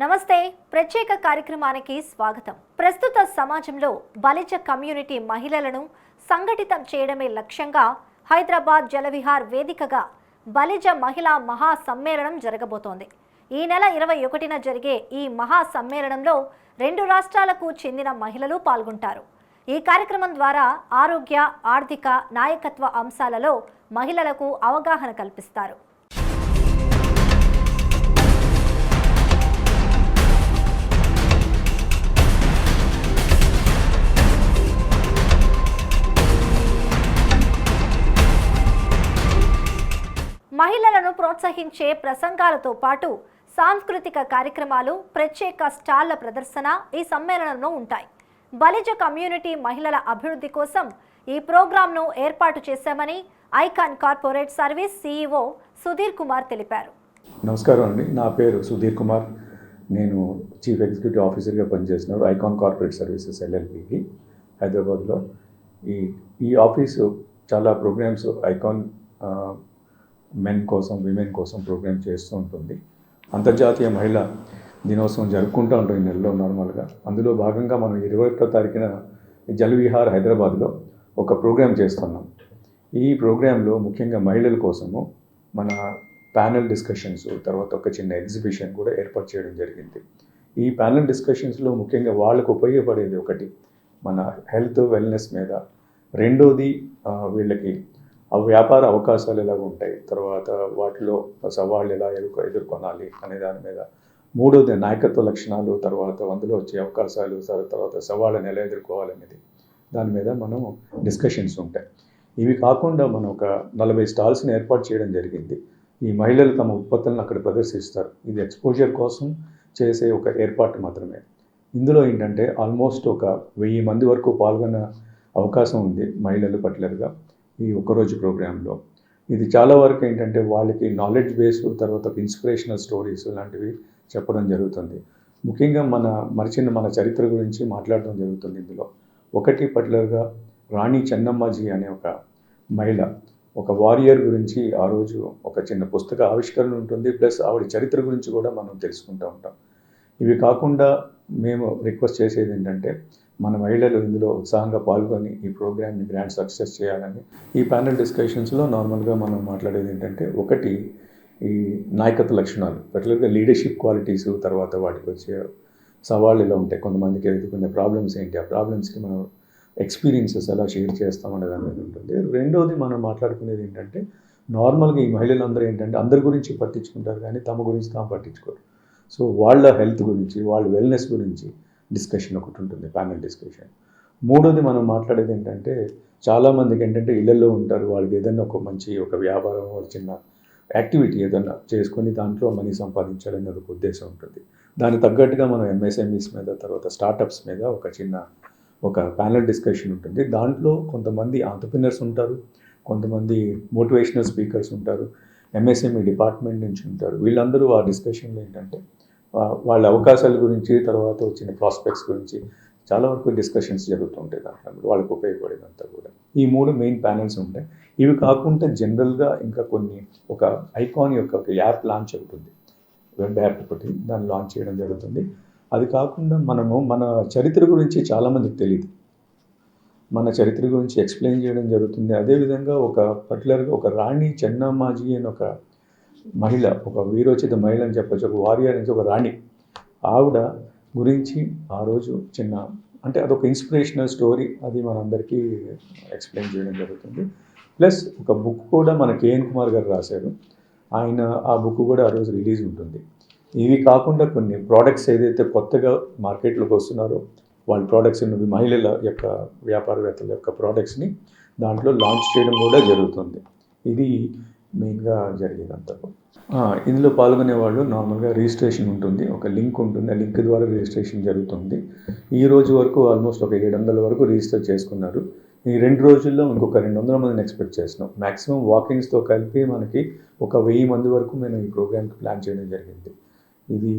నమస్తే ప్రత్యేక కార్యక్రమానికి స్వాగతం. ప్రస్తుత సమాజంలో బలిజ కమ్యూనిటీ మహిళలను సంఘటితం చేయడమే లక్ష్యంగా హైదరాబాద్ జలవిహార్ వేదికగా బలిజ మహిళా మహా సమ్మేళనం జరగబోతోంది. ఈ నెల 21న జరిగే ఈ మహా సమ్మేళనంలో 2 రాష్ట్రాలకు చెందిన మహిళలు పాల్గొంటారు. ఈ కార్యక్రమం ద్వారా ఆరోగ్య, ఆర్థిక, నాయకత్వ అంశాలలో మహిళలకు అవగాహన కల్పిస్తారు. మహిళలను ప్రోత్సహించే ప్రసంగాలతో పాటు సాంస్కృతిక కార్యక్రమాలు, ప్రత్యేక స్టాళ్ల ప్రదర్శన ఈ సమ్మేళనంలో ఉంటాయి. బలిజ కమ్యూనిటీ మహిళల అభివృద్ధి కోసం ఈ ప్రోగ్రాంను ఏర్పాటు చేశామని icon corporate service CEO Sudheer Kumar తెలిపారు. నమస్కారం అండి, నా పేరు సుధీర్ కుమార్. నేను చీఫ్ ఎగ్జిక్యూటివ్ ఆఫీసర్గా పనిచేస్తున్నాను ఐకాన్ కార్పొరేట్ సర్వీసెస్ LLPకి హైదరాబాద్లో. ఈ ఆఫీసు చాలా ప్రోగ్రామ్స్ ఐకాన్ మెన్ కోసం, విమెన్ కోసం ప్రోగ్రామ్ చేస్తూ ఉంటుంది. అంతర్జాతీయ మహిళా దినోత్సవం జరుపుకుంటూ ఉంటాం ఈ నెలలో నార్మల్గా. అందులో భాగంగా మనం 21వ తారీఖున జలవిహార్ హైదరాబాద్లో ఒక ప్రోగ్రామ్ చేస్తున్నాం. ఈ ప్రోగ్రాంలో ముఖ్యంగా మహిళల కోసము మన ప్యానెల్ డిస్కషన్స్, తర్వాత ఒక చిన్న ఎగ్జిబిషన్ కూడా ఏర్పాటు చేయడం జరిగింది. ఈ ప్యానెల్ డిస్కషన్స్లో ముఖ్యంగా వాళ్ళకు ఉపయోగపడేది ఒకటి మన హెల్త్, వెల్నెస్ మీద, రెండోది వీళ్ళకి ఆ వ్యాపార అవకాశాలు ఎలాగ ఉంటాయి, తర్వాత వాటిలో సవాళ్ళు ఎలా ఎదుర్కొనాలి అనే దాని మీద, మూడోది నాయకత్వ లక్షణాలు, తర్వాత అందులో వచ్చే అవకాశాలు, తర్వాత సవాళ్ళని ఎలా ఎదుర్కోవాలనేది దాని మీద మనం డిస్కషన్స్ ఉంటాయి. ఇవి కాకుండా మనం ఒక 40 స్టాల్స్ని ఏర్పాటు చేయడం జరిగింది. ఈ మహిళలు తమ ఉత్పత్తులను అక్కడ ప్రదర్శిస్తారు. ఇది ఎక్స్పోజర్ కోసం చేసే ఒక ఏర్పాటు మాత్రమే. ఇందులో ఏంటంటే ఆల్మోస్ట్ ఒక 1000 మంది వరకు పాల్గొన్న అవకాశం ఉంది మహిళలు పర్టికులర్గా ఈ ఒక్కరోజు ప్రోగ్రాంలో. ఇది చాలా వరకు ఏంటంటే వాళ్ళకి నాలెడ్జ్ బేస్, తర్వాత ఇన్స్పిరేషనల్ స్టోరీస్ లాంటివి చెప్పడం జరుగుతుంది. ముఖ్యంగా మన చరిత్ర గురించి మాట్లాడడం జరుగుతుంది. ఇందులో ఒకటి పర్టికులర్గా రాణి చెన్నమ్మాజీ అనే ఒక మహిళ, ఒక వారియర్ గురించి ఆ రోజు ఒక చిన్న పుస్తక ఆవిష్కరణ ఉంటుంది. ప్లస్ ఆవిడ చరిత్ర గురించి కూడా మనం తెలుసుకుంటూ ఉంటాం. ఇవి కాకుండా మేము రిక్వెస్ట్ చేసేది ఏంటంటే మన మహిళలు ఇందులో ఉత్సాహంగా పాల్గొని ఈ ప్రోగ్రామ్ని గ్రాండ్ సక్సెస్ చేయాలని. ఈ ప్యానెల్ డిస్కషన్స్లో నార్మల్గా మనం మాట్లాడేది ఏంటంటే ఒకటి ఈ నాయకత్వ లక్షణాలు, పర్టికులర్గా లీడర్షిప్ క్వాలిటీస్, తర్వాత వాటికి వచ్చే సవాళ్ళు ఎలా ఉంటాయి, కొంతమందికి ఎదుర్కొనే ప్రాబ్లమ్స్ ఏంటి, ఆ ప్రాబ్లమ్స్కి మనం ఎక్స్పీరియన్సెస్ ఎలా షేర్ చేస్తామనే దాని మీద ఉంటుంది. రెండోది మనం మాట్లాడుకునేది ఏంటంటే నార్మల్గా ఈ మహిళలందరూ ఏంటంటే అందరి గురించి పట్టించుకుంటారు కానీ తమ గురించి తాము పట్టించుకోరు. సో వాళ్ళ హెల్త్ గురించి, వాళ్ళ వెల్నెస్ గురించి డిస్కషన్ ఒకటి ఉంటుంది, ప్యానెల్ డిస్కషన్. మూడోది మనం మాట్లాడేది ఏంటంటే చాలామందికి ఏంటంటే ఇళ్లలో ఉంటారు, వాళ్ళకి ఏదైనా ఒక మంచి ఒక వ్యాపారం, ఒక చిన్న యాక్టివిటీ ఏదైనా చేసుకొని దాంట్లో మనీ సంపాదించాలనే ఒక ఉద్దేశం ఉంటుంది. దానికి తగ్గట్టుగా మనం MSMEs మీద, తర్వాత స్టార్టప్స్ మీద ఒక ప్యానెల్ డిస్కషన్ ఉంటుంది. దాంట్లో కొంతమంది ఆంటర్‌ప్రెన్యూర్స్ ఉంటారు, కొంతమంది మోటివేషనల్ స్పీకర్స్ ఉంటారు, MSME డిపార్ట్మెంట్ నుంచి ఉంటారు. వీళ్ళందరూ ఆ డిస్కషన్లో ఏంటంటే వాళ్ళ అవకాశాల గురించి, తర్వాత వచ్చిన ప్రాస్పెక్ట్స్ గురించి చాలా వరకు డిస్కషన్స్ జరుగుతూ ఉంటాయి. దాంట్లో వాళ్ళకు ఉపయోగపడేదంతా కూడా ఈ 3 మెయిన్ ప్యానెల్స్ ఉంటాయి. ఇవి కాకుండా జనరల్గా ఇంకా కొన్ని ఒక ఐకాన్ యొక్క ఒక యాప్ లాంచ్ అవుతుంది, వెబ్ యాప్ ఒకటి, దాన్ని లాంచ్ చేయడం జరుగుతుంది. అది కాకుండా మన చరిత్ర గురించి చాలామందికి తెలియదు, మన చరిత్ర గురించి ఎక్స్ప్లెయిన్ చేయడం జరుగుతుంది. అదేవిధంగా ఒక పర్టికులర్గా ఒక రాణి చెన్నమ్మాజీ అని ఒక మహిళ, ఒక వీరోచిత మహిళ అని చెప్పచ్చు, ఒక వారియర్ నుంచి ఒక రాణి, ఆవిడ గురించి ఆ రోజు చిన్న అంటే అదొక ఇన్స్పిరేషనల్ స్టోరీ, అది మనందరికీ ఎక్స్ప్లెయిన్ చేయడం జరుగుతుంది. ప్లస్ ఒక బుక్ కూడా మన KN కుమార్ గారు రాశారు, ఆయన ఆ బుక్ కూడా ఆ రోజు రిలీజ్ ఉంటుంది. ఇవి కాకుండా కొన్ని ప్రోడక్ట్స్ ఏదైతే కొత్తగా మార్కెట్లోకి వస్తున్నారో వాళ్ళ ప్రోడక్ట్స్, మహిళల యొక్క వ్యాపారవేత్తల యొక్క ప్రోడక్ట్స్ని దాంట్లో లాంచ్ చేయడం కూడా జరుగుతుంది. ఇది మెయిన్గా జరిగేదంతా. ఇందులో పాల్గొనే వాళ్ళు నార్మల్గా రిజిస్ట్రేషన్ ఉంటుంది, ఒక లింక్ ఉంటుంది, ఆ లింక్ ద్వారా రిజిస్ట్రేషన్ జరుగుతుంది. ఈ రోజు వరకు ఆల్మోస్ట్ ఒక 700 వరకు రిజిస్టర్ చేసుకున్నారు. ఈ 2 రోజుల్లో ఇంకొక 200 మందిని ఎక్స్పెక్ట్ చేస్తున్నాం. మ్యాక్సిమం వాకింగ్స్తో కలిపి మనకి ఒక 1000 మంది వరకు మేము ఈ ప్రోగ్రామ్కి ప్లాన్ చేయడం జరిగింది. ఇది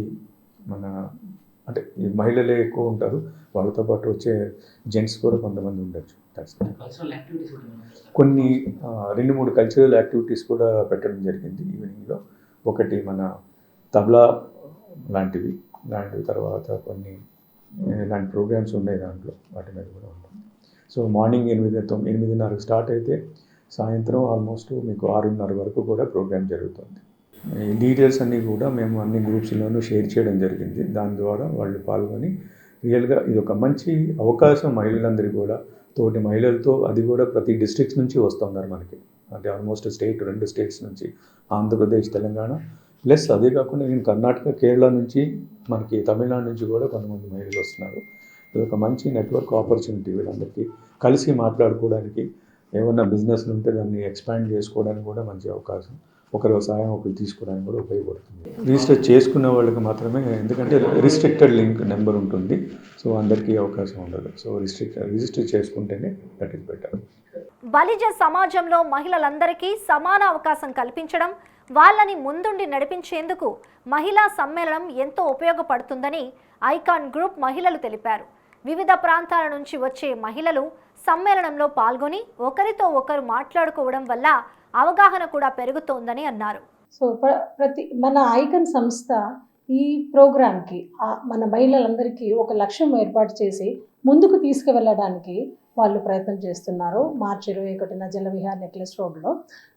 అంటే ఈ మహిళలే ఎక్కువ ఉంటారు, వాళ్ళతో పాటు వచ్చే జెంట్స్ కూడా కొంతమంది ఉండొచ్చు. కొన్ని 2-3 కల్చరల్ యాక్టివిటీస్ కూడా పెట్టడం జరిగింది ఈవినింగ్లో. ఒకటి మన తబలా లాంటివి, ఇలాంటి తర్వాత కొన్ని ఇలాంటి ప్రోగ్రామ్స్ ఉన్నాయి దాంట్లో, వాటి మీద కూడా ఉంటాం. సో మార్నింగ్ 8:30 స్టార్ట్ అయితే సాయంత్రం ఆల్మోస్ట్ మీకు 6:30 వరకు కూడా ప్రోగ్రామ్ జరుగుతుంది. ఈ డీటెయిల్స్ అన్నీ కూడా మేము అన్ని గ్రూప్స్లోనూ షేర్ చేయడం జరిగింది. దాని ద్వారా వాళ్ళు పాల్గొని రియల్గా ఇది ఒక మంచి అవకాశం మహిళలందరికీ కూడా, తోటి మహిళలతో, అది కూడా ప్రతి డిస్ట్రిక్ట్స్ నుంచి వస్తున్నారు మనకి, అంటే ఆల్మోస్ట్ 2 స్టేట్స్ నుంచి, ఆంధ్రప్రదేశ్, తెలంగాణ, ప్లస్ అదే కాకుండా నేను కర్ణాటక, కేరళ నుంచి, మనకి తమిళనాడు నుంచి కూడా కొంతమంది మహిళలు వస్తున్నారు. ఇది ఒక మంచి నెట్వర్క్ ఆపర్చునిటీ, వీళ్ళందరికీ కలిసి మాట్లాడుకోవడానికి, ఏమన్నా బిజినెస్లు ఉంటే దాన్ని ఎక్స్పాండ్ చేసుకోవడానికి కూడా మంచి అవకాశం. ఒకరి సహాయం ఒకరు తీసుకోవడానికి కూడా ఉపయోగపడుతుంది. రిజిస్టర్ చేసుకున్న వాళ్ళకి మాత్రమే, ఎందుకంటే రిస్ట్రిక్టెడ్ లింక్ నెంబర్ ఉంటుంది, సో అందరికీ అవకాశం ఉండదు. సో రిజిస్టర్ చేసుకుంటేనే దట్ ఈస్ బెటర్. బలిజ సమాజంలో మహిళలందరికీ సమాన అవకాశం కల్పించడం, వాళ్ళని ముందుండి నడిపించేందుకు మహిళా సమ్మేళనం ఎంతో ఉపయోగపడుతుందని ఐకాన్ గ్రూప్ మహిళలు తెలిపారు. వివిధ ప్రాంతాల నుంచి వచ్చే మహిళలు సమ్మేళనంలో పాల్గొని ఒకరితో ఒకరు మాట్లాడుకోవడం వల్ల అవగాహన కూడా పెరుగుతోందని అన్నారు. సో మన ఐకాన్ సంస్థ ఈ ప్రోగ్రామ్కి మన మహిళలందరికీ ఒక లక్ష్యం ఏర్పాటు చేసి ముందుకు తీసుకువెళ్ళడానికి వాళ్ళు ప్రయత్నం చేస్తున్నారు. మార్చి 21న జలవిహార్ నెక్లెస్ రోడ్లో.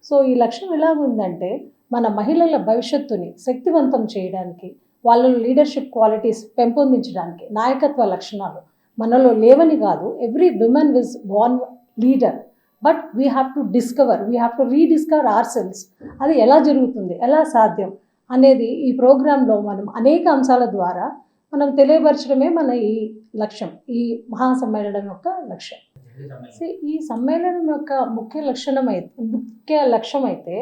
సో ఈ లక్ష్యం ఎలాగుందంటే, మన మహిళల భవిష్యత్తుని శక్తివంతం చేయడానికి, వాళ్ళలో లీడర్షిప్ క్వాలిటీస్ పెంపొందించడానికి, నాయకత్వ లక్షణాలు మనలో లేవని కాదు, every women is born leader, but we have to rediscover our selves. అది ఎలా జరుగుతుంది, ఎలా సాధ్యం అనేది ఈ ప్రోగ్రాంలో మనం అనేక అంశాల ద్వారా మనం తెలియపరచడమే మన ఈ లక్ష్యం, ఈ మహాసమ్మేళనం యొక్క లక్ష్యం. ఈ సమ్మేళనం యొక్క ముఖ్య లక్ష్యం అయితే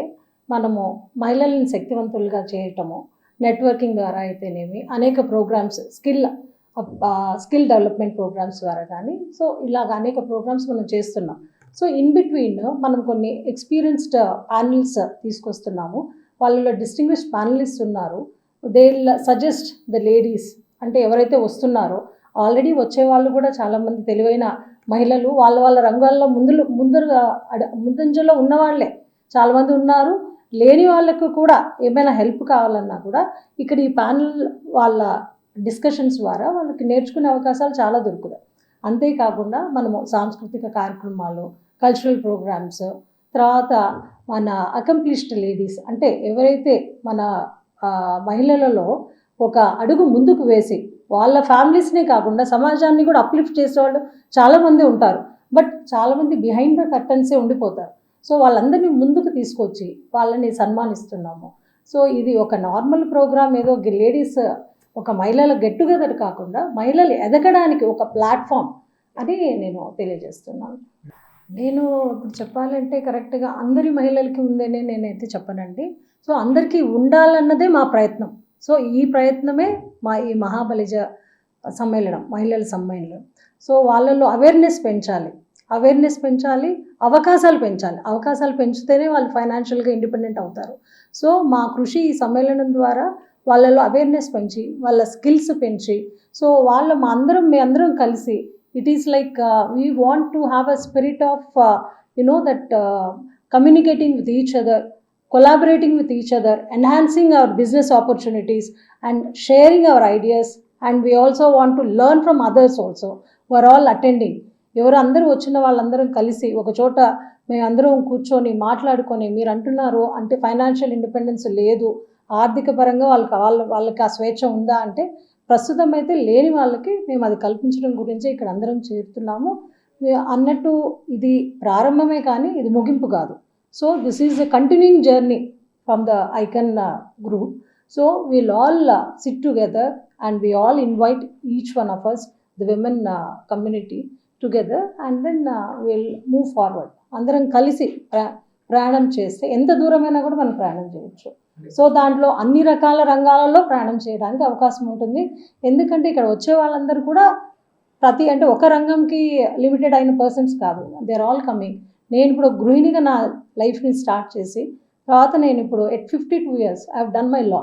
మనము మహిళలను శక్తివంతులుగా చేయటము, నెట్వర్కింగ్ ద్వారా అయితేనేమి, అనేక ప్రోగ్రామ్స్, స్కిల్ డెవలప్మెంట్ ప్రోగ్రామ్స్ ద్వారా కానీ, సో ఇలాగ అనేక ప్రోగ్రామ్స్ మనం చేస్తున్నాం. సో ఇన్ బిట్వీన్ మనం కొన్ని ఎక్స్పీరియన్స్డ్ ప్యానల్స్ తీసుకొస్తున్నాము. వాళ్ళలో డిస్టింగ్విష్డ్ ప్యానలిస్ట్ ఉన్నారు. They will suggest the ladies, అంటే ఎవరైతే వస్తున్నారో ఆల్రెడీ వచ్చేవాళ్ళు కూడా చాలామంది తెలివైన మహిళలు, వాళ్ళ రంగాల్లో ముందంజలో ఉన్నవాళ్లే చాలామంది ఉన్నారు. లేని వాళ్ళకు కూడా ఏమైనా హెల్ప్ కావాలన్నా కూడా ఇక్కడ ఈ ప్యానల్ వాళ్ళ డిస్కషన్స్ ద్వారా వాళ్ళకి నేర్చుకునే అవకాశాలు చాలా దొరుకుతాయి. అంతేకాకుండా మనము సాంస్కృతిక కార్యక్రమాలు, కల్చరల్ ప్రోగ్రామ్స్, తర్వాత మన అకంప్లిష్డ్ లేడీస్, అంటే ఎవరైతే మన మహిళలలో ఒక అడుగు ముందుకు వేసి వాళ్ళ ఫ్యామిలీస్నే కాకుండా సమాజాన్ని కూడా అప్లిఫ్ట్ చేసేవాళ్ళు చాలామంది ఉంటారు. బట్ చాలామంది బిహైండ్ ద కర్టన్సే ఉండిపోతారు. సో వాళ్ళందరినీ ముందుకు తీసుకొచ్చి వాళ్ళని సన్మానిస్తున్నాము. సో ఇది ఒక నార్మల్ ప్రోగ్రామ్, ఏదో లేడీస్ ఒక మహిళల గెట్ టుగెదర్ కాకుండా మహిళలు ఎదగడానికి ఒక ప్లాట్ఫామ్ అని నేను తెలియజేస్తున్నాను. నేను ఇప్పుడు చెప్పాలంటే కరెక్ట్గా అందరి మహిళలకి ఉందనే నేనైతే చెప్పనండి. సో అందరికీ ఉండాలన్నదే మా ప్రయత్నం. సో ఈ ప్రయత్నమే మా ఈ మహాబలిజ సమ్మేళనం, మహిళల సమ్మేళనం. సో వాళ్ళలో అవేర్నెస్ పెంచాలి, అవకాశాలు పెంచితేనే వాళ్ళు ఫైనాన్షియల్గా ఇండిపెండెంట్ అవుతారు. సో మా కృషి ఈ సమ్మేళనం ద్వారా వాళ్ళలో అవేర్నెస్ పెంచి, వాళ్ళ స్కిల్స్ పెంచి, సో మా అందరం కలిసి, it is like we want to have a spirit of that communicating with each other, collaborating with each other, enhancing our business opportunities and sharing our ideas, and we also want to learn from others also who are all attending. ఎవరు అందరూ వచ్చిన వాళ్ళందరం కలిసి ఒక చోట మేమందరం కూర్చొని మాట్లాడుకొని, మీరు అంటున్నారు అంటే ఫైనాన్షియల్ ఇండిపెండెన్స్ లేదు, ఆర్థిక పరంగా వాళ్ళకి ఆ స్వేచ్ఛ ఉందా అంటే, ప్రస్తుతం అయితే లేని వాళ్ళకి మేము అది కల్పించడం గురించి ఇక్కడ అందరం చేరుతున్నాము అన్నట్టు. ఇది ప్రారంభమే కానీ ఇది ముగింపు కాదు. So this is a continuing journey from the ICON group. So we'll all sit together and we all invite each one of us, the women community together, and then we'll move forward. Andaram kalisi ప్రయాణం చేస్తే ఎంత దూరమైనా కూడా మనం ప్రయాణం చేయొచ్చు. So దాంట్లో అన్ని రకాల రంగాలలో ప్రయాణం చేయడానికి అవకాశం ఉంటుంది. ఎందుకంటే ఇక్కడ వచ్చే వాళ్ళందరూ కూడా అంటే ఒక రంగంకి లిమిటెడ్ అయిన పర్సన్స్ కాదు, దే ఆర్ ఆల్ కమింగ్. నేను ఇప్పుడు గృహిణిగా నా లైఫ్ని స్టార్ట్ చేసి తర్వాత నేను ఇప్పుడు at 52 years I have done my law.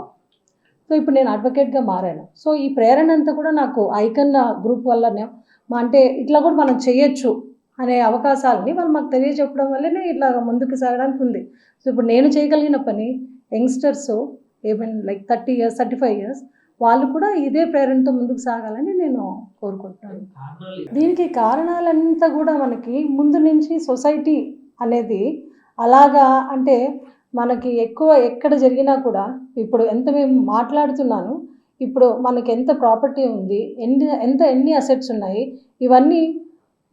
So ఇప్పుడు నేను అడ్వకేట్గా మారాను. సో ఈ ప్రేరణ అంతా కూడా నాకు ఐకాన్ గ్రూప్ వల్లనే, అంటే ఇట్లా కూడా మనం చేయొచ్చు అనే అవకాశాలని వాళ్ళు మాకు తెలియజెప్పడం వల్లనే ఇట్లా ముందుకు సాగడానికి ఉంది. సో ఇప్పుడు నేను చేయగలిగిన పని youngsters, even like 30 years 35 years వాళ్ళు కూడా ఇదే ప్రేరణతో ముందుకు సాగాలని నేను కోరుకుంటున్నాను. దీనికి కారణాలంతా కూడా మనకి ముందు నుంచి సొసైటీ అనేది అలాగా, అంటే మనకి ఎక్కువ ఎక్కడ జరిగినా కూడా ఇప్పుడు ఎంత మేము మాట్లాడుతున్నాను, ఇప్పుడు మనకి ఎంత ప్రాపర్టీ ఉంది, ఎన్ని అసెట్స్ ఉన్నాయి, ఇవన్నీ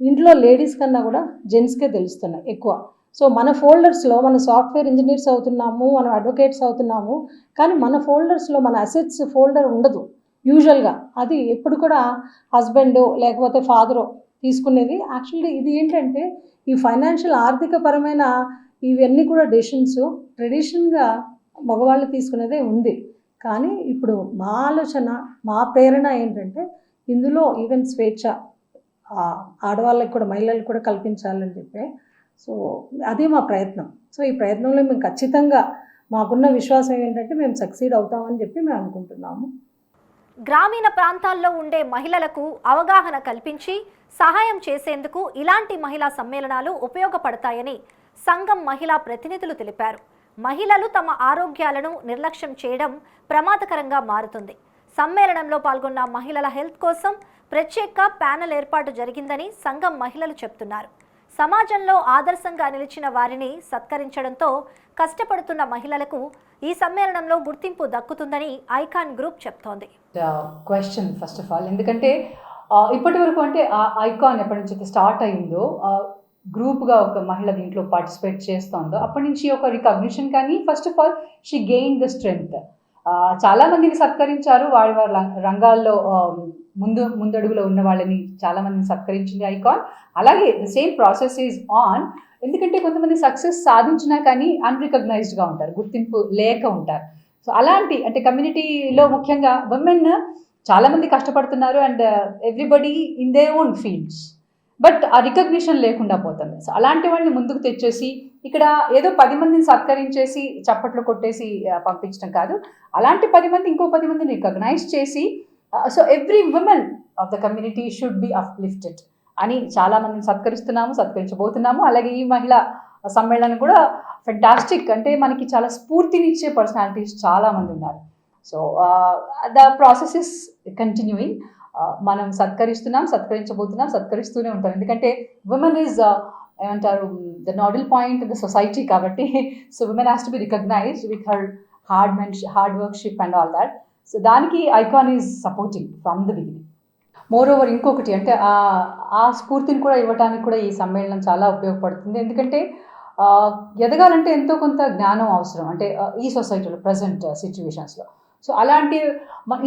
ఇంట్లో లేడీస్ కన్నా కూడా జెంట్స్కే తెలుస్తున్నాయి ఎక్కువ. సో మన ఫోల్డర్స్లో మన సాఫ్ట్వేర్ ఇంజనీర్స్ అవుతున్నాము, మనం అడ్వకేట్స్ అవుతున్నాము, కానీ మన ఫోల్డర్స్లో మన అసెట్స్ ఫోల్డర్ ఉండదు యూజువల్గా. అది ఎప్పుడు కూడా హస్బెండ్ లేకపోతే ఫాదరో తీసుకునేది. యాక్చువల్లీ ఇది ఏంటంటే ఈ ఫైనాన్షియల్ ఆర్థికపరమైన ఇవన్నీ కూడా డెసిషన్స్ ట్రెడిషన్గా మగవాళ్ళు తీసుకునేదే ఉంది. కానీ ఇప్పుడు మా ఆలోచన, మా ప్రేరణ ఏంటంటే ఇందులో ఈవెన్ స్వేచ్ఛ ఆడవాళ్ళకి కూడా, మహిళలకు కూడా కల్పించాలని చెప్పి. సో అదే మా ప్రయత్నం. సో ఈ ప్రయత్నంలో మేము ఖచ్చితంగా మాకున్న విశ్వాసం ఏంటంటే మేము సక్సీడ్ అవుతామని చెప్పి మేము అనుకుంటున్నాము. గ్రామీణ ప్రాంతాల్లో ఉండే మహిళలకు అవగాహన కల్పించి సహాయం చేసేందుకు ఇలాంటి మహిళా సమ్మేళనాలు ఉపయోగపడతాయని సంఘం మహిళా ప్రతినిధులు తెలిపారు. మహిళలు తమ ఆరోగ్యాలను నిర్లక్ష్యం చేయడం ప్రమాదకరంగా మారుతుంది. సమ్మేళనంలో పాల్గొన్న మహిళల హెల్త్ కోసం ప్రత్యేక ప్యానెల్ ఏర్పాటు జరిగిందని సంఘం మహిళలు చెప్తున్నారు. సమాజంలో ఆదర్శంగా నిలిచిన వారిని సత్కరించడంతో కష్టపడుతున్న మహిళలకు ఈ సమ్మేళనంలో గుర్తింపు దక్కుతుందని ఐకాన్ గ్రూప్ చెప్తోంది. క్వశ్చన్ ఫస్ట్ ఆఫ్ ఆల్, ఎందుకంటే ఇప్పటి వరకు అంటే ఐకాన్ ఎప్పటి నుంచి అయితే స్టార్ట్ అయిందో, గ్రూప్గా ఒక మహిళ దీంట్లో పార్టిసిపేట్ చేస్తుందో అప్పటి నుంచి ఒక రికగ్నిషన్, కానీ first of all she gain the strength. చాలా మందిని సత్కరించారు, వారి వారి రంగాల్లో ముందడుగులో ఉన్న వాళ్ళని చాలా మందిని సత్కరించింది ఐకాన్. అలాగే the same process is on. ఎందుకంటే కొంతమంది సక్సెస్ సాధించినా కానీ అన్రికగ్నైజ్డ్గా ఉంటారు, గుర్తింపు లేక ఉంటారు. సో అలాంటి అంటే కమ్యూనిటీలో ముఖ్యంగా విమెన్ చాలామంది కష్టపడుతున్నారు, and everybody in their own fields, but ఆ రికగ్నిషన్ లేకుండా పోతుంది. సో అలాంటి వాళ్ళని ముందుకు తెచ్చేసి ఇక్కడ ఏదో 10 మందిని సత్కరించేసి చప్పట్లు కొట్టేసి పంపించడం కాదు, అలాంటి 10 మంది ఇంకో 10 మందిని రికగ్నైజ్ చేసి so every women of the community should be uplifted అని చాలా మందిని సత్కరించబోతున్నాము. అలాగే ఈ మహిళా సమ్మేళనం కూడా ఫెంటాస్టిక్, అంటే మనకి చాలా స్ఫూర్తినిచ్చే పర్సనాలిటీస్ చాలామంది ఉన్నారు. So the process is continuing. మనం సత్కరించబోతున్నాం, సత్కరిస్తూనే ఉంటాం. ఎందుకంటే ఉమెన్ ఈజ్ ఏమంటారు the nodal point in the society కాబట్టి, so women has to be recognised with her hard work ship and all that. So దానికి ICON is supporting from the beginning. Moreover ఇంకొకటి అంటే ఆ స్ఫూర్తిని కూడా ఇవ్వడానికి కూడా ఈ సమ్మేళనం చాలా ఉపయోగపడుతుంది. ఎందుకంటే ఎదగాలంటే ఎంతో కొంత జ్ఞానం అవసరం, అంటే ఈ సొసైటీలో ప్రజెంట్ సిచ్యువేషన్స్లో. సో అలాంటి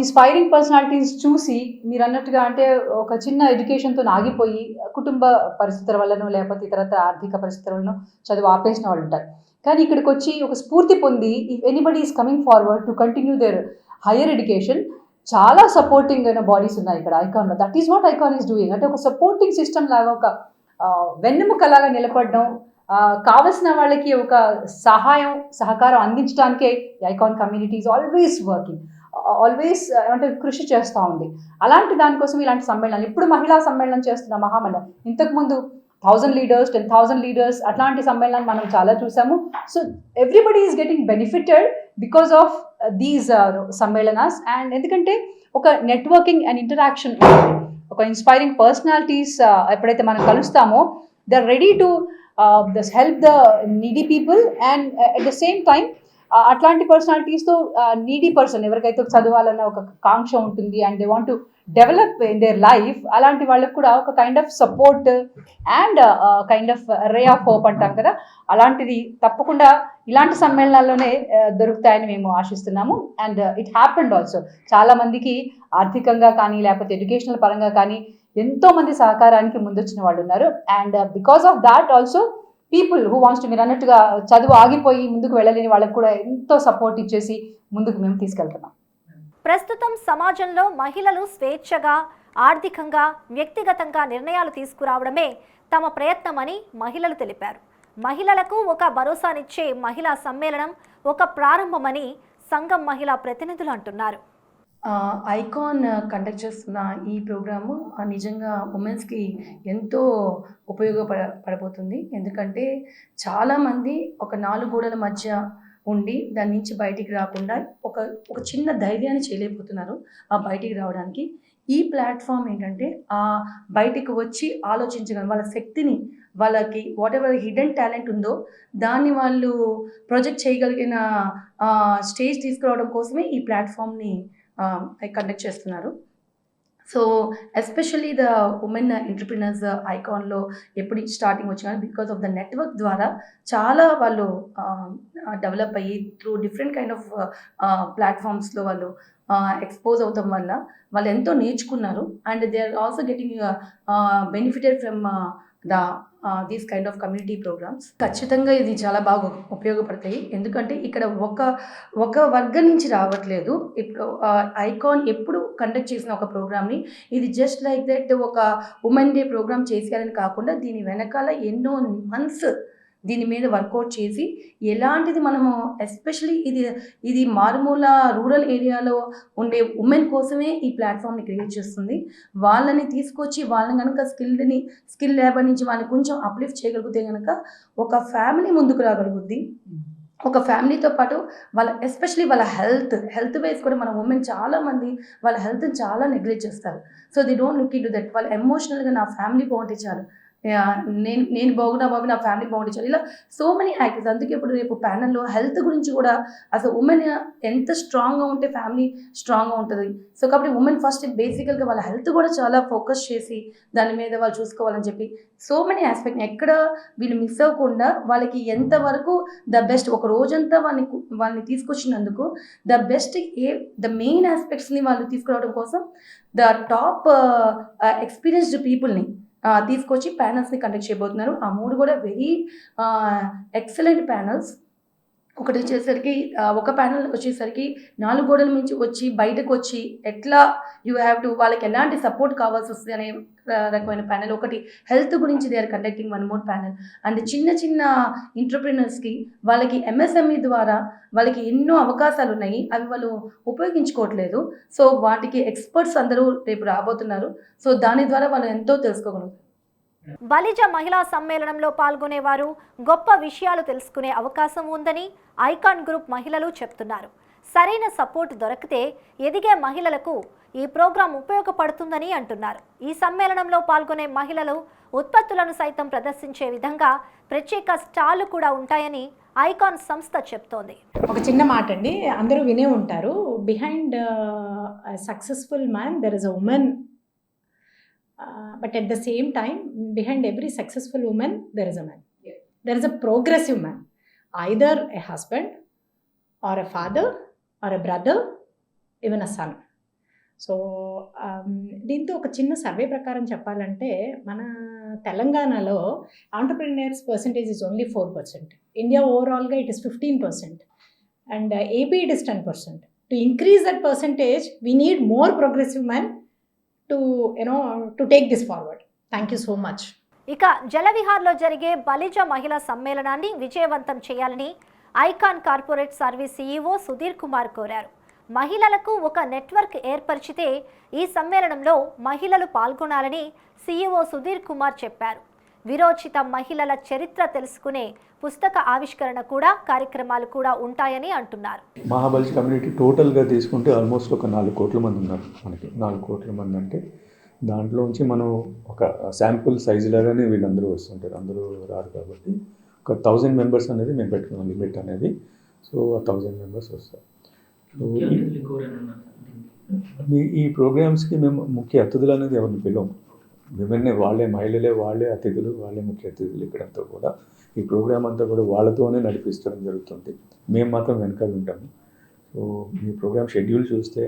ఇన్స్పైరింగ్ పర్సనాలిటీస్ చూసి మీరు అన్నట్టుగా అంటే ఒక చిన్న ఎడ్యుకేషన్తో ఆగిపోయి కుటుంబ పరిస్థితుల వల్లనో లేకపోతే ఇతర ఆర్థిక పరిస్థితుల వల్లనో చదువు ఆపేసిన వాళ్ళు ఉంటారు. కానీ ఇక్కడికి వచ్చి ఒక స్ఫూర్తి పొంది if anybody is coming forward to continue their higher education, చాలా సపోర్టింగ్ అయిన బాడీస్ ఉన్నాయి ఇక్కడ ఐకాన్లో. That is what ICON is doing. అంటే ఒక సపోర్టింగ్ సిస్టమ్ లాగా, ఒక వెన్నెముకలాగా నిలబడడం, కావలసిన వాళ్ళకి ఒక సహకారం అందించడానికే ICON community is always working, always అంటే కృషి చేస్తూ ఉంది. అలాంటి దానికోసం ఇలాంటి సమ్మేళనాలు, ఇప్పుడు మహిళా సమ్మేళనం చేస్తున్న మహామండలి, ఇంతకుముందు 1000 లీడర్స్ 10,000 లీడర్స్ అట్లాంటి సమ్మేళనాలు మనం చాలా చూసాము. So everybody is getting benefited because of these సమ్మేళనాస్. అండ్ ఎందుకంటే ఒక నెట్వర్కింగ్ అండ్ ఇంటరాక్షన్, ఒక ఇన్స్పైరింగ్ పర్సనాలిటీస్ ఎప్పుడైతే మనం కలుస్తామో they are ready to help the needy people, and at the same time అట్లాంటి పర్సనాలిటీస్తో నీడీ పర్సన్ ఎవరికైతే చదవాలన్న ఒక కాంక్ష ఉంటుంది and they want to develop in their life, అలాంటి వాళ్ళకు కూడా ఒక kind of support and kind of ray of hope అంటాం కదా, అలాంటిది తప్పకుండా ఇలాంటి సమ్మేళనాల్లోనే దొరుకుతాయని మేము ఆశిస్తున్నాము. And it happened also. చాలా మందికి ఆర్థికంగా కానీ లేకపోతే ఎడ్యుకేషనల్ పరంగా కానీ ఎంతో మంది సహకారానికి ముందొచ్చిన వాళ్ళు ఉన్నారు. And because of that also people who wants to, మీరు అన్నట్టుగా చదువు ఆగిపోయి ముందుకు వెళ్ళలేని వాళ్ళకు కూడా ఎంతో సపోర్ట్ ఇచ్చేసి ముందుకు మేము తీసుకెళ్తున్నాం. ప్రస్తుతం సమాజంలో మహిళలు స్వేచ్ఛగా, ఆర్థికంగా, వ్యక్తిగతంగా నిర్ణయాలు తీసుకురావడమే తమ ప్రయత్నమని మహిళలు తెలిపారు. మహిళలకు ఒక భరోసానిచ్చే మహిళా సమ్మేళనం ఒక ప్రారంభమని సంఘం మహిళా ప్రతినిధులు అంటున్నారు. ఐకాన్ కండక్ట్ చేస్తున్న ఈ ప్రోగ్రాము నిజంగా ఉమెన్స్కి ఎంతో ఉపయోగపడబోతుంది. ఎందుకంటే చాలామంది ఒక 4 గోడల మధ్య ఉండి దాని నుంచి బయటికి రాకుండా ఒక ఒక చిన్న ధైర్యాన్ని చేయలేకపోతున్నారు ఆ బయటికి రావడానికి. ఈ ప్లాట్ఫామ్ ఏంటంటే బయటికి వచ్చి ఆలోచించగలం వాళ్ళ శక్తిని, వాళ్ళకి వాట్ ఎవర్ హిడెన్ టాలెంట్ ఉందో దాన్ని వాళ్ళు ప్రొజెక్ట్ చేయగలిగిన స్టేజ్ తీసుకురావడం కోసమే ఈ ప్లాట్ఫామ్ని కండక్ట్ చేస్తున్నారు. So especially the women entrepreneurs ఐకాన్‌లో ఎప్పుడు స్టార్టింగ్ వచ్చినా బికాస్ ఆఫ్ ద నెట్వర్క్ ద్వారా చాలా వాళ్ళు డెవలప్ అయ్యి త్రూ డిఫరెంట్ కైండ్ ఆఫ్ ప్లాట్ఫామ్స్లో వాళ్ళు ఎక్స్పోజ్ అవటం వల్ల వాళ్ళు ఎంతో నేర్చుకున్నారు. And they are also getting benefited from these kind of community programs. ఖచ్చితంగా ఇది చాలా బాగా ఉపయోగపడతాయి. ఎందుకంటే ఇక్కడ ఒక వర్గం నుంచి రావట్లేదు. ఇప్పుడు ఐకాన్ ఎప్పుడు కండక్ట్ చేసిన ఒక ప్రోగ్రామ్ని ఇది జస్ట్ లైక్ దట్ ఒక ఉమెన్ డే ప్రోగ్రామ్ చేసేయాలని కాకుండా దీని వెనకాల ఎన్నో మంత్స్ దీని మీద వర్కౌట్ చేసి ఎలాంటిది మనము ఎస్పెషలీ ఇది మారుమూల రూరల్ ఏరియాలో ఉండే ఉమెన్ కోసమే ఈ ప్లాట్ఫామ్ని క్రియేట్ చేస్తుంది. వాళ్ళని తీసుకొచ్చి వాళ్ళని కనుక స్కిల్ లేబర్ నుంచి వాళ్ళని కొంచెం అప్లిఫ్ట్ చేయగలిగితే కనుక ఒక ఫ్యామిలీ ముందుకు రాగలుగుద్ది. ఒక ఫ్యామిలీతో పాటు వాళ్ళ ఎస్పెషలీ వాళ్ళ హెల్త్ వైజ్ కూడా మన ఉమెన్ చాలామంది వాళ్ళ హెల్త్ని చాలా నెగ్లెక్ట్ చేస్తారు. So they don't look in to that. వాళ్ళ ఎమోషనల్గా నా ఫ్యామిలీ బాగుంటే చాలు, నేను బాగున్నా బాబు నా ఫ్యామిలీ బాగుంటే చాలు, ఇలా సో మెనీ యాక్టివ్స్. అందుకే ఇప్పుడు రేపు ప్యానల్లో హెల్త్ గురించి కూడా అసలు ఉమెన్ ఎంత స్ట్రాంగ్గా ఉంటే ఫ్యామిలీ స్ట్రాంగ్గా ఉంటుంది. సో కాబట్టి ఉమెన్ ఫస్ట్ బేసికల్గా వాళ్ళ హెల్త్ కూడా చాలా ఫోకస్ చేసి దాని మీద వాళ్ళు చూసుకోవాలని చెప్పి సో మెనీ ఆస్పెక్ట్ని ఎక్కడ వీళ్ళు మిస్ అవ్వకుండా వాళ్ళకి ఎంతవరకు ద బెస్ట్ ఒక రోజంతా వాళ్ళని తీసుకొచ్చినందుకు ద మెయిన్ ఆస్పెక్ట్స్ని వాళ్ళు తీసుకురావడం కోసం ద టాప్ ఎక్స్పీరియన్స్డ్ పీపుల్ని తీసుకొచ్చి ప్యానల్స్ని కండక్ట్ చేయబోతున్నారు. ఆ 3 కూడా వెరీ ఎక్సలెంట్ ప్యానల్స్. ఒకటి వచ్చేసరికి ఒక ప్యానల్ వచ్చేసరికి 4 గోడల నుంచి వచ్చి బయటకు వచ్చి ఎట్లా యూ హ్యావ్ టు వాళ్ళకి ఎలాంటి సపోర్ట్ కావాల్సి వస్తుంది అనే రకమైన ప్యానల్. ఒకటి హెల్త్ గురించి they are conducting 1 more panel. And చిన్న ఎంటర్‌ప్రెన్యూర్స్కి వాళ్ళకి ఎంఎస్ఎంఈ ద్వారా వాళ్ళకి ఎన్నో అవకాశాలు ఉన్నాయి, అవి వాళ్ళు ఉపయోగించుకోవట్లేదు. సో వాటికి ఎక్స్పర్ట్స్ అందరూ రేపు రాబోతున్నారు. సో దాని ద్వారా వాళ్ళు ఎంతో తెలుసుకోగలుగుతారు. బలిజ మహిళా సమ్మేళనంలో పాల్గొనేవారు గొప్ప విషయాలు తెలుసుకునే అవకాశం ఉందని ఐకాన్ గ్రూప్ మహిళలు చెప్తున్నారు. సరైన సపోర్ట్ దొరికితే ఎదిగే మహిళలకు ఈ ప్రోగ్రాం ఉపయోగపడుతుందని అంటున్నారు. ఈ సమ్మేళనంలో పాల్గొనే మహిళలు ఉత్పత్తులను సైతం ప్రదర్శించే విధంగా ప్రత్యేక స్టాళ్లు కూడా ఉంటాయని ఐకాన్ సంస్థ చెప్తోంది. ఒక చిన్న మాట అండి, అందరూ వినే ఉంటారు, behind successful man there is a women. But at the same time, behind every successful woman, there is a man. Yeah. There is a progressive man. Either a husband, or a father, or a brother, even a son. So దీంతో ఒక చిన్న survey ప్రకారం చెప్పాలంటే మన తెలంగాణలో entrepreneurs percentage is only 4%. India ఓవరాల్గా it is 15%. And AP it is 10%. To increase that percentage we need more progressive man to take this forward. Thank you so much. ఇక జలవిహార్లో జరిగే బలిజ మహిళా సమ్మేళనాన్ని విజయవంతం చేయాలని icon corporate service CEO Sudheer Kumar కోరారు. మహిళలకు ఒక network ఏర్పరిచితే ఈ సమ్మేళనంలో మహిళలు పాల్గొనాలని CEO సుధీర్ కుమార్ చెప్పారు. విరోచిత మహిళల చరిత్ర తెలుసుకునే పుస్తక ఆవిష్కరణ కూడా కార్యక్రమాలు కూడా ఉంటాయని అంటున్నారు. మహాబలిజ కమ్యూనిటీ టోటల్గా తీసుకుంటే ఆల్మోస్ట్ ఒక 4 కోట్ల మంది ఉన్నారు. మనకి 4 కోట్ల మంది అంటే దాంట్లోంచి మనం ఒక శాంపుల్ సైజు లాగానే వీళ్ళందరూ వస్తుంటారు, అందరూ రారు కాబట్టి ఒక 1000 మెంబర్స్ అనేది మేము పెట్టుకున్నాం లిమిట్ అనేది. సో 1000 మెంబర్స్ వస్తారు. ఈ ప్రోగ్రామ్స్కి మేము ముఖ్య అతిథులు అనేది ఎవరిని పిలవం. విమెన్నే మహిళలే వాళ్ళే అతిథులు, వాళ్ళే ముఖ్య అతిథులు. ఇక్కడంతా కూడా ఈ ప్రోగ్రామ్ అంతా కూడా వాళ్ళతోనే నడిపిస్తడం జరుగుతుంది. మేము మాత్రం వెనకాల ఉంటాము. సో ఈ ప్రోగ్రామ్ షెడ్యూల్ చూస్తే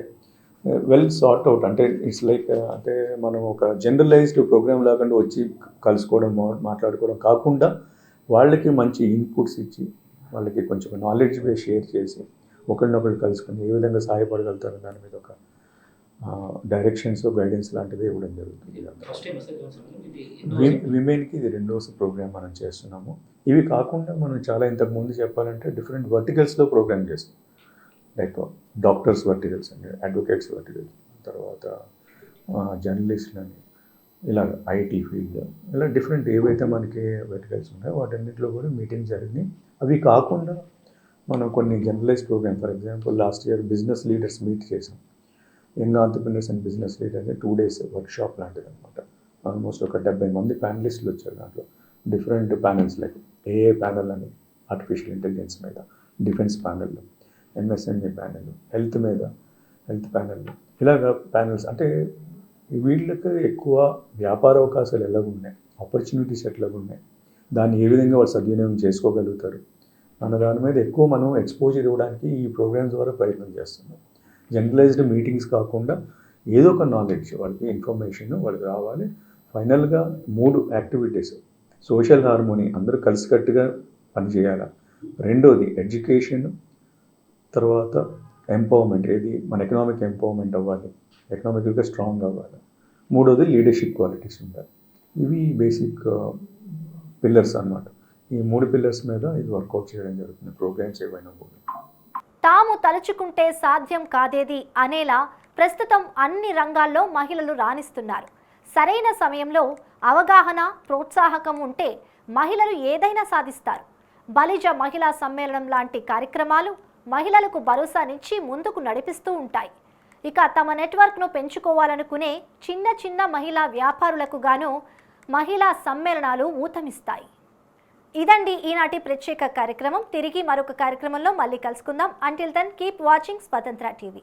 వెల్ సార్ట్ అవుట్. అంటే ఇట్స్ లైక్ అంటే మనం ఒక జనరలైజ్డ్ ప్రోగ్రామ్ లాగా వచ్చి కలుసుకోవడం మాట్లాడుకోవడం కాకుండా వాళ్ళకి మంచి ఇన్పుట్స్ ఇచ్చి వాళ్ళకి కొంచెం నాలెడ్జ్ బేస్ షేర్ చేసి ఒకరినొకరు కలుసుకొని ఏ విధంగా సహాయపడగలుగుతారో దాని మీద ఒక డైరెక్షన్స్ గైడెన్స్ లాంటివి ఇవ్వడం జరుగుతుంది. విమెన్కి ఇది 2వ ప్రోగ్రామ్ మనం చేస్తున్నాము. ఇవి కాకుండా మనం చాలా ఇంతకుముందు చెప్పాలంటే డిఫరెంట్ వర్టికల్స్లో ప్రోగ్రామ్ చేస్తాం. లైక్ డాక్టర్స్ వర్టికల్స్ అండి, అడ్వకేట్స్ వర్టికల్స్, తర్వాత జర్నలిస్టులని, ఇలా ఐటీ ఫీల్డ్, ఇలా డిఫరెంట్ ఏవైతే మనకి వర్టికల్స్ ఉన్నాయో వాటన్నిటిలో కూడా మీటింగ్ జరిగినాయి. అవి కాకుండా మనం కొన్ని generalise programme, for example last year business leaders meet చేసాం. Young entrepreneurs and business leaders 2 days workshop లాంటిది అనమాట. ఆల్మోస్ట్ ఒక 70 మంది ప్యానలిస్టులు వచ్చారు. దాంట్లో different panels like AI panel అని ఆర్టిఫిషియల్ ఇంటెలిజెన్స్ మీద, defence panel, MSME panel, health మీద హెల్త్ ప్యానల్, ఇలాగ ప్యానల్స్. అంటే వీళ్ళకి ఎక్కువ వ్యాపార అవకాశాలు ఎలాగున్నాయి, ఆపర్చునిటీస్ ఎట్లాగున్నాయి, దాన్ని ఏ విధంగా వాళ్ళు సద్వినియోగం చేసుకోగలుగుతారు అన్న దాని మీద ఎక్కువ మనం ఎక్స్పోజర్ ఇవ్వడానికి ఈ ప్రోగ్రామ్స్ ద్వారా ప్రయత్నం చేస్తున్నాం. జనరలైజ్డ్ మీటింగ్స్ కాకుండా ఏదో ఒక నాలెడ్జ్ వాళ్ళకి, ఇన్ఫర్మేషన్ వాళ్ళకి రావాలి. ఫైనల్గా 3 యాక్టివిటీస్: సోషల్ హార్మోనీ, అందరూ కలిసికట్టుగా పనిచేయాలి. రెండోది ఎడ్యుకేషన్, తర్వాత ఎంపవర్మెంట్, ఏది మన ఎకనామిక్ ఎంపవర్మెంట్ అవ్వాలి, ఎకనామికల్గా స్ట్రాంగ్ అవ్వాలి. మూడోది లీడర్షిప్ క్వాలిటీస్ ఉండాలి. ఇవి బేసిక్ పిల్లర్స్ అన్నమాట. ఈ 3 పిల్లర్స్ మీద ఇది వర్కౌట్ చేయడం జరుగుతుంది ప్రోగ్రామ్స్ ఏవైనా కూడా. తాము తలుచుకుంటే సాధ్యం కాదేది అనేలా ప్రస్తుతం అన్ని రంగాల్లో మహిళలు రాణిస్తున్నారు. సరైన సమయంలో అవగాహన, ప్రోత్సాహకం ఉంటే మహిళలు ఏదైనా సాధిస్తారు. బలిజ మహిళా సమ్మేళనం లాంటి కార్యక్రమాలు మహిళలకు భరోసానిచ్చి ముందుకు నడిపిస్తూ ఉంటాయి. ఇక తమ నెట్వర్క్ను పెంచుకోవాలనుకునే చిన్న చిన్న మహిళా వ్యాపారులకు గాను మహిళా సమ్మేళనాలు ఊతమిస్తాయి. ఇదండి ఈనాటి ప్రత్యేక కార్యక్రమం. తిరిగి మరొక కార్యక్రమంలో మళ్ళీ కలుసుకుందాం. అంటిల్ దెన్ కీప్ వాచింగ్ స్వతంత్ర టీవీ.